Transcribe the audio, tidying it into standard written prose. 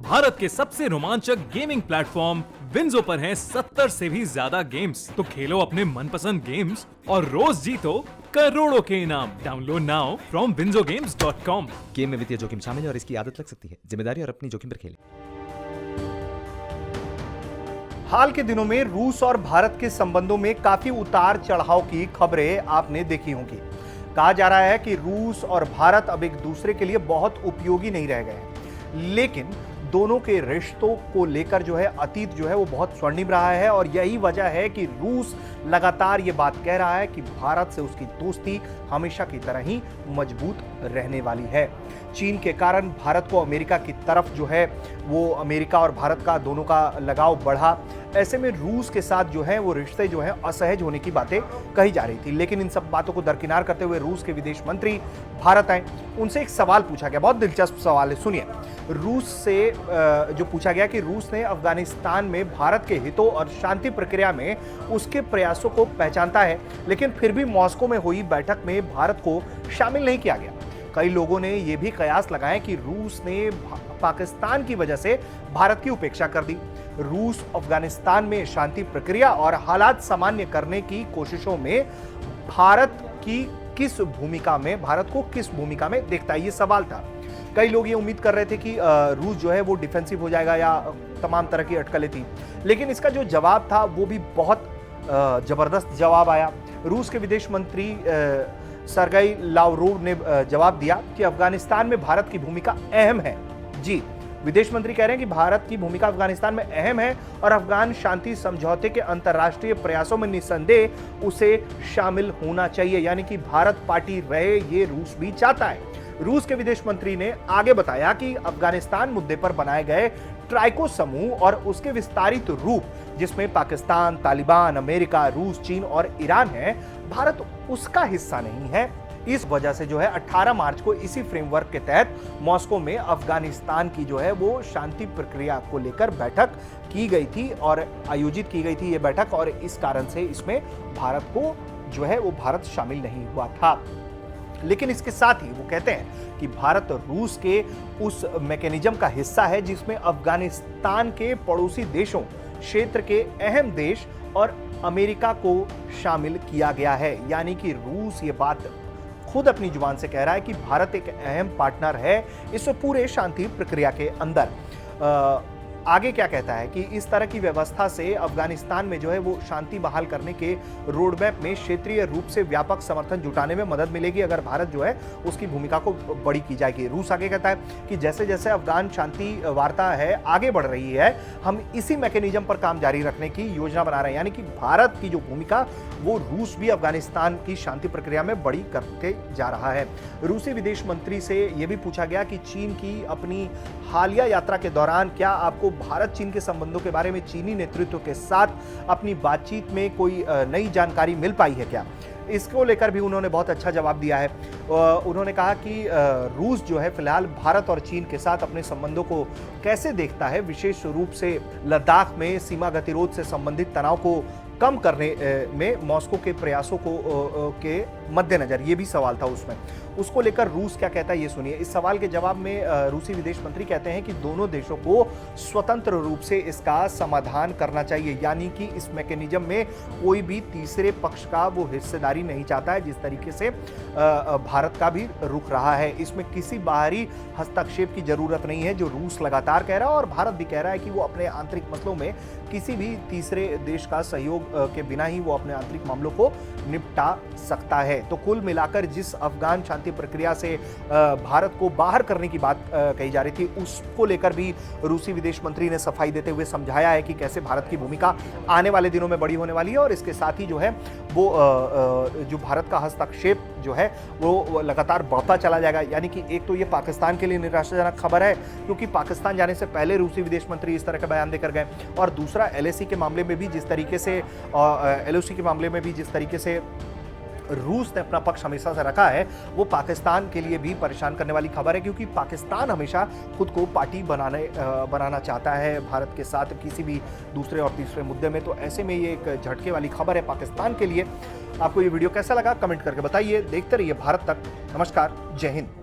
भारत के सबसे रोमांचक गेमिंग प्लेटफॉर्म विंजो पर हैं 70 से भी ज्यादा गेम्स। तो खेलो अपने मनपसंद गेम्स और रोज जीतो करोड़ों के इनाम। Download now from winzogames.com। Game में वित्तीय जोखिम शामिल है और इसकी आदत लग सकती है। जिम्मेदारी और अपनी जोखिम पर खेलें। हाल के दिनों में रूस और भारत के संबंधों में काफी उतार चढ़ाव की खबरें आपने देखी होंगी। कहा जा रहा है कि रूस और भारत अब एक दूसरे के लिए बहुत उपयोगी नहीं रह गए हैं, लेकिन दोनों के रिश्तों को लेकर जो है अतीत जो है वो बहुत स्वर्णिम रहा है और यही वजह है कि रूस लगातार ये बात कह रहा है कि भारत से उसकी दोस्ती हमेशा की तरह ही मजबूत रहने वाली है। चीन के कारण भारत को अमेरिका की तरफ जो है वो अमेरिका और भारत का दोनों का लगाव बढ़ा। ऐसे में रूस के साथ जो है वो रिश्ते जो है असहज होने की बातें कही जा रही थी, लेकिन इन सब बातों को दरकिनार करते हुए रूस के विदेश मंत्री भारत आए। उनसे एक सवाल पूछा गया, बहुत दिलचस्प सवाल है, सुनिए। रूस से जो पूछा गया कि रूस ने अफगानिस्तान में भारत के हितों और शांति प्रक्रिया में उसके प्रयासों को पहचानता है, लेकिन फिर भी मॉस्को में हुई बैठक में भारत को शामिल नहीं किया गया। कई लोगों ने यह भी कयास लगाए कि रूस ने पाकिस्तान की वजह से भारत की उपेक्षा कर दी। रूस अफगानिस्तान में शांति प्रक्रिया और हालात सामान्य करने की कोशिशों में भारत को किस भूमिका में देखता है, ये सवाल था। कई लोग ये उम्मीद कर रहे थे कि रूस जो है वो डिफेंसिव हो जाएगा या तमाम तरह की अटकलें थी, लेकिन इसका जो जवाब था वो भी बहुत जबरदस्त जवाब आया। रूस के विदेश मंत्री सर्गेई लावरोव ने जवाब दिया कि अफगानिस्तान में भारत की भूमिका अहम है। जी, विदेश मंत्री कह रहे हैं कि भारत की भूमिका अफगानिस्तान में अहम है और अफगान शांति समझौते के अंतर्राष्ट्रीय प्रयासों में निस्संदेह उसे शामिल होना चाहिए, यानी कि भारत पार्टी रहे, ये रूस भी चाहता है। रूस के विदेश मंत्री ने आगे बताया कि अफगानिस्तान मुद्दे पर बनाए गए ट्राइको समूह और उसके विस्तारित रूप, जिसमें पाकिस्तान, तालिबान, अमेरिका, रूस, चीन और ईरान है, भारत उसका हिस्सा नहीं है। इस वजह से जो है 18 मार्च को इसी फ्रेमवर्क के तहत मॉस्को में अफगानिस्तान की जो है वो शांति प्रक्रिया को लेकर बैठक की गई थी और आयोजित की गई थी ये बैठक, और इस कारण से इसमें भारत को जो है वो भारत शामिल नहीं हुआ था। लेकिन इसके साथ ही वो कहते हैं कि भारत रूस के उस मैकेनिज्म का हिस्सा है जिसमें अफगानिस्तान के पड़ोसी देशों, क्षेत्र के अहम देश और अमेरिका को शामिल किया गया है। यानी कि रूस ये बात खुद अपनी जुबान से कह रहा है कि भारत एक अहम पार्टनर है इस पूरे शांति प्रक्रिया के अंदर। आगे क्या कहता है कि इस तरह की व्यवस्था से अफगानिस्तान में जो है वो शांति बहाल करने के रोडमैप में क्षेत्रीय रूप से व्यापक समर्थन जुटाने में मदद मिलेगी अगर भारत जो है उसकी भूमिका को बड़ी की जाएगी। रूस आगे कहता है कि जैसे जैसे अफगान शांति वार्ता है आगे बढ़ रही है, हम इसी मैकेनिज्म पर काम जारी रखने की योजना बना रहे हैं। यानी कि भारत की जो भूमिका वो रूस भी अफगानिस्तान की शांति प्रक्रिया में बड़ी करते जा रहा है। रूसी विदेश मंत्री से यह भी पूछा गया कि चीन की अपनी हालिया यात्रा के दौरान क्या आपको भारत चीन के संबंधों के बारे में चीनी नेतृत्व के साथ अपनी बातचीत में कोई नई जानकारी मिल पाई है क्या? इसको लेकर भी उन्होंने बहुत अच्छा जवाब दिया है। उन्होंने कहा कि रूस जो है फिलहाल भारत और चीन के साथ अपने संबंधों को कैसे देखता है, विशेष रूप से लद्दाख में सीमा गतिरोध से संबंधित तनाव को कम करने में मॉस्को के प्रयासों के मद्देनजर, ये भी सवाल था उसमें। उसको लेकर रूस क्या कहता है ये सुनिए। इस सवाल के जवाब में रूसी विदेश मंत्री कहते हैं कि दोनों देशों को स्वतंत्र रूप से इसका समाधान करना चाहिए, यानी कि इस मैकेनिज्म में कोई भी तीसरे पक्ष का वो हिस्सेदारी नहीं चाहता है, जिस तरीके से भारत का भी रुख रहा है। इसमें किसी बाहरी हस्तक्षेप की जरूरत नहीं है, जो रूस लगातार कह रहा है और भारत भी कह रहा है कि वो अपने आंतरिक मसलों में किसी भी तीसरे देश का सहयोग के बिना ही वो अपने आंतरिक मामलों को निपटा सकता है। तो कुल मिलाकर जिस अफगान शांति प्रक्रिया से भारत को बाहर करने की बात कही जा रही थी, उसको लेकर भी रूसी विदेश मंत्री ने सफाई देते हुए समझाया है कि कैसे भारत की भूमिका आने वाले दिनों में बड़ी होने वाली है और इसके साथ ही जो है वो जो भारत का हस्तक्षेप जो है वो लगातार बढ़ता चला जाएगा। यानी कि एक तो ये पाकिस्तान के लिए निराशाजनक खबर है, क्योंकि पाकिस्तान जाने से पहले रूसी विदेश मंत्री इस तरह का बयान देकर गए, और दूसरा एलओसी के मामले में भी जिस तरीके से रूस ने अपना पक्ष हमेशा से रखा है, वो पाकिस्तान के लिए भी परेशान करने वाली खबर है, क्योंकि पाकिस्तान हमेशा खुद को पार्टी बनाना चाहता है भारत के साथ किसी भी दूसरे और तीसरे मुद्दे में। तो ऐसे में ये एक झटके वाली खबर है पाकिस्तान के लिए। आपको ये वीडियो कैसा लगा कमेंट करके बताइए। देखते रहिए भारत तक। नमस्कार, जय हिंद।